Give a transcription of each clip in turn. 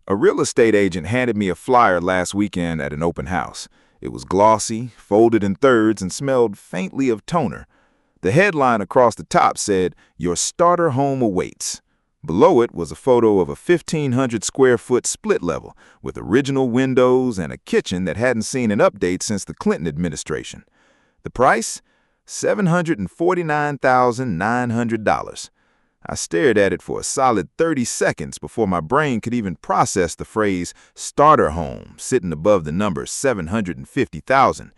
A real estate agent handed me a flyer last weekend at an open house. It was glossy, folded in thirds, and smelled faintly of toner. The headline across the top said, "Your starter home awaits." Below it was a photo of a 1,500 square foot split level with original windows and a kitchen that hadn't seen an update since the Clinton administration. The price? $749,900. I stared at it for a solid 30 seconds before my brain could even process the phrase starter home sitting above the number 750,000.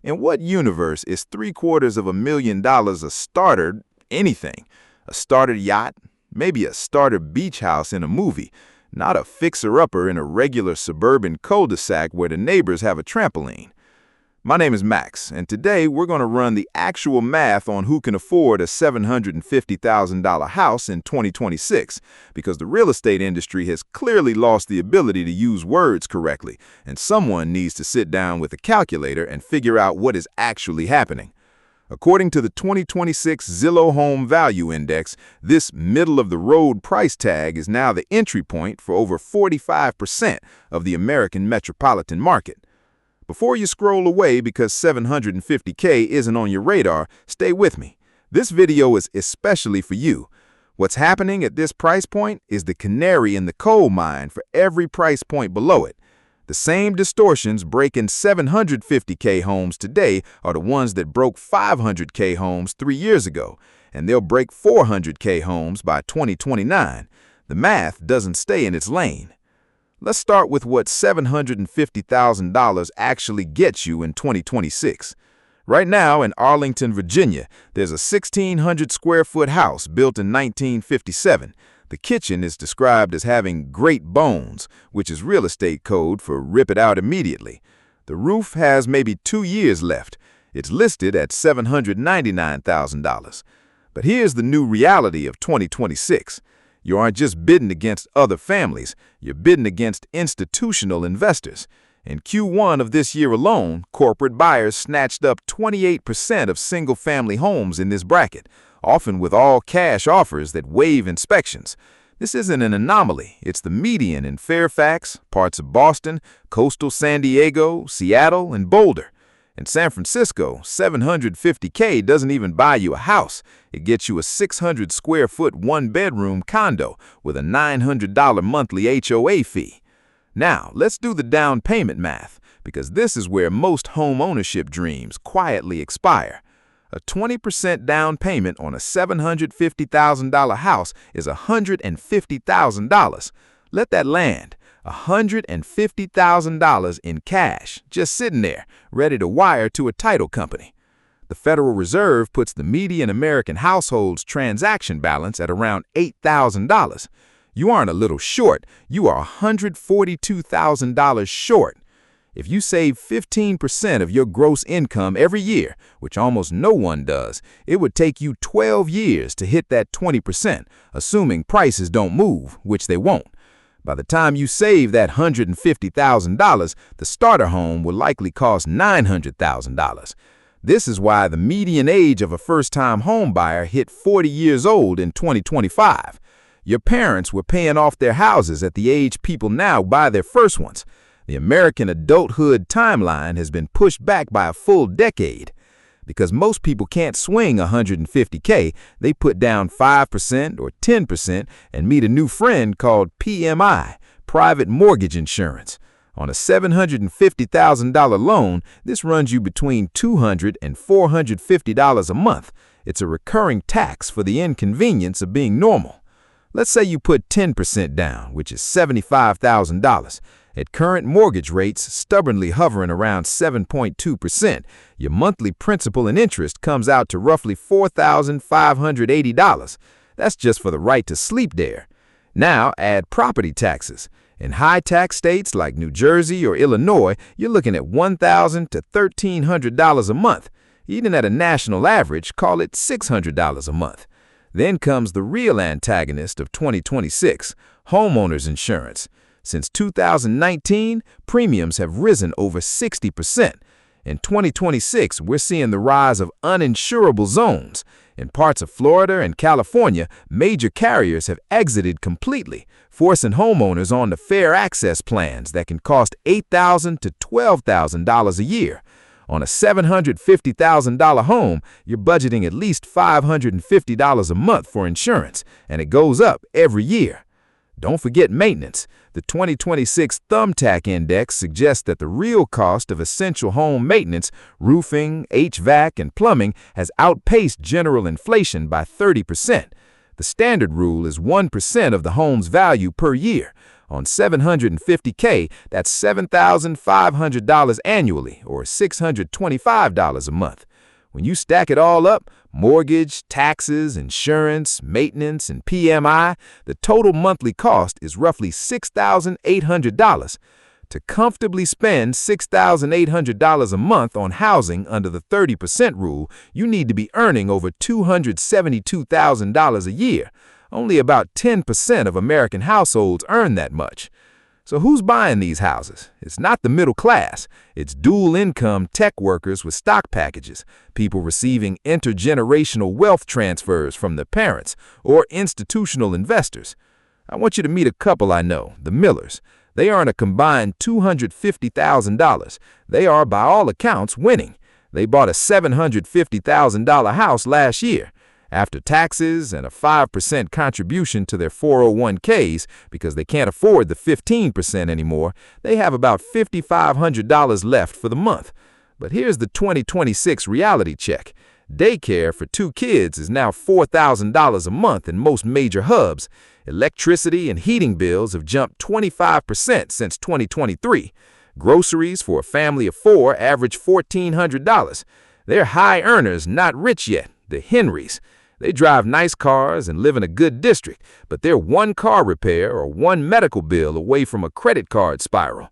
In what universe is $750,000 a starter anything? A starter yacht? Maybe a starter beach house in a movie, not a fixer-upper in a regular suburban cul-de-sac where the neighbors have a trampoline. My name is Max, and today we're going to run the actual math on who can afford a $750,000 house in 2026, because the real estate industry has clearly lost the ability to use words correctly, and someone needs to sit down with a calculator and figure out what is actually happening. According to the 2026 Zillow Home Value Index, this middle-of-the-road price tag is now the entry point for over 45% of the American metropolitan market. Before you scroll away because $750K isn't on your radar, stay with me. This video is especially for you. What's happening at this price point is the canary in the coal mine for every price point below it. The same distortions breaking $750K homes today are the ones that broke $500K homes 3 years ago, and they'll break $400K homes by 2029. The math doesn't stay in its lane. Let's start with what $750,000 actually gets you in 2026. Right now in Arlington, Virginia, there's a 1,600 square foot house built in 1957. The kitchen is described as having great bones, which is real estate code for rip it out immediately. The roof has maybe 2 years left. It's listed at $799,000. But here's the new reality of 2026. You aren't just bidding against other families, you're bidding against institutional investors. In Q1 of this year alone, corporate buyers snatched up 28% of single-family homes in this bracket, often with all-cash offers that waive inspections. This isn't an anomaly. It's the median in Fairfax, parts of Boston, coastal San Diego, Seattle, and Boulder. In San Francisco, $750K doesn't even buy you a house. It gets you a 600 square foot one-bedroom condo with a $900 monthly HOA fee. Now, let's do the down payment math, because this is where most home ownership dreams quietly expire. A 20% down payment on a $750,000 house is $150,000. Let that land. $150,000 in cash, just sitting there, ready to wire to a title company. The Federal Reserve puts the median American household's transaction balance at around $8,000. You aren't a little short, you are $142,000 short. If you save 15% of your gross income every year, which almost no one does, it would take you 12 years to hit that 20%, assuming prices don't move, which they won't. By the time you save that $150,000, the starter home will likely cost $900,000. This is why the median age of a first-time home buyer hit 40 years old in 2025. Your parents were paying off their houses at the age people now buy their first ones. The American adulthood timeline has been pushed back by a full decade. Because most people can't swing $150K, they put down 5% or 10% and meet a new friend called PMI, private mortgage insurance. On a $750,000 loan, this runs you between $200 and $450 a month. It's a recurring tax for the inconvenience of being normal. Let's say you put 10% down, which is $75,000. At current mortgage rates, stubbornly hovering around 7.2%, your monthly principal and interest comes out to roughly $4,580. That's just for the right to sleep there. Now add property taxes. In high-tax states like New Jersey or Illinois, you're looking at $1,000 to $1,300 a month. Even at a national average, call it $600 a month. Then comes the real antagonist of 2026, homeowners insurance. Since 2019, premiums have risen over 60%. In 2026, we're seeing the rise of uninsurable zones. In parts of Florida and California, major carriers have exited completely, forcing homeowners onto fair access plans that can cost $8,000 to $12,000 a year. On a $750,000 home, you're budgeting at least $550 a month for insurance, and it goes up every year. Don't forget maintenance. The 2026 Thumbtack Index suggests that the real cost of essential home maintenance, roofing, HVAC, and plumbing has outpaced general inflation by 30%. The standard rule is 1% of the home's value per year. On $750K, that's $7,500 annually, or $625 a month. When you stack it all up, mortgage, taxes, insurance, maintenance, and PMI, the total monthly cost is roughly $6,800. To comfortably spend $6,800 a month on housing under the 30% rule, you need to be earning over $272,000 a year. Only about 10% of American households earn that much. So who's buying these houses? It's not the middle class. It's dual-income tech workers with stock packages, people receiving intergenerational wealth transfers from their parents, or institutional investors. I want you to meet a couple I know, the Millers. They earn a combined $250,000. They are, by all accounts, winning. They bought a $750,000 house last year. After taxes and a 5% contribution to their 401ks, because they can't afford the 15% anymore, they have about $5,500 left for the month. But here's the 2026 reality check. Daycare for 2 kids is now $4,000 a month in most major hubs. Electricity and heating bills have jumped 25% since 2023. Groceries for a family of 4 average $1,400. They're high earners, not rich yet, the Henrys. They drive nice cars and live in a good district, but they're one car repair or one medical bill away from a credit card spiral.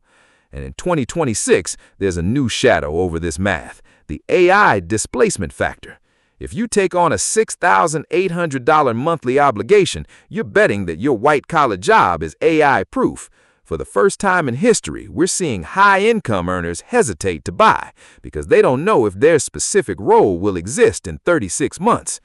And in 2026, there's a new shadow over this math, the AI displacement factor. If you take on a $6,800 monthly obligation, you're betting that your white-collar job is AI-proof. For the first time in history, we're seeing high-income earners hesitate to buy because they don't know if their specific role will exist in 36 months.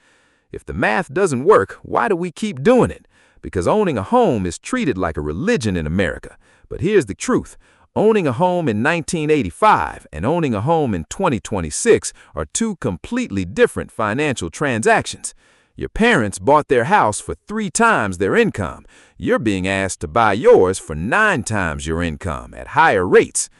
If the math doesn't work, why do we keep doing it? Because owning a home is treated like a religion in America. But here's the truth. Owning a home in 1985 and owning a home in 2026 are 2 completely different financial transactions. Your parents bought their house for 3 times their income. You're being asked to buy yours for 9 times your income at higher rates.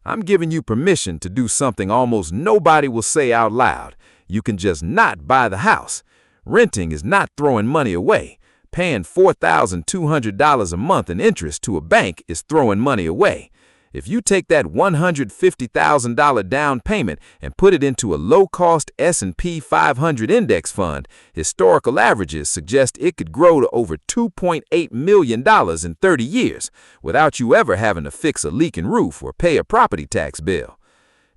I'm giving you permission to do something almost nobody will say out loud. You can just not buy the house. Renting is not throwing money away. Paying $4,200 a month in interest to a bank is throwing money away. If you take that $150,000 down payment and put it into a low-cost S&P 500 index fund, historical averages suggest it could grow to over $2.8 million in 30 years without you ever having to fix a leaking roof or pay a property tax bill.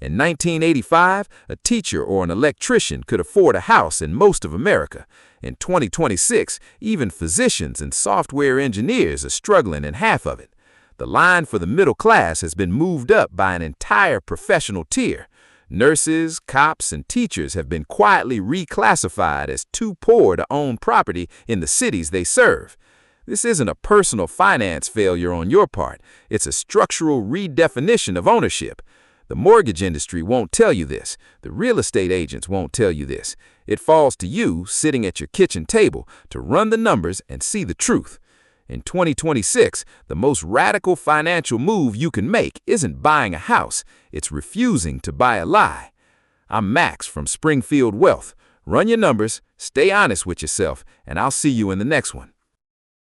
In 1985, a teacher or an electrician could afford a house in most of America. In 2026, even physicians and software engineers are struggling in half of it. The line for the middle class has been moved up by an entire professional tier. Nurses, cops, and teachers have been quietly reclassified as too poor to own property in the cities they serve. This isn't a personal finance failure on your part. It's a structural redefinition of ownership. The mortgage industry won't tell you this. The real estate agents won't tell you this. It falls to you, sitting at your kitchen table, to run the numbers and see the truth. In 2026, the most radical financial move you can make isn't buying a house. It's refusing to buy a lie. I'm Max from Springfield Wealth. Run your numbers, stay honest with yourself, and I'll see you in the next one.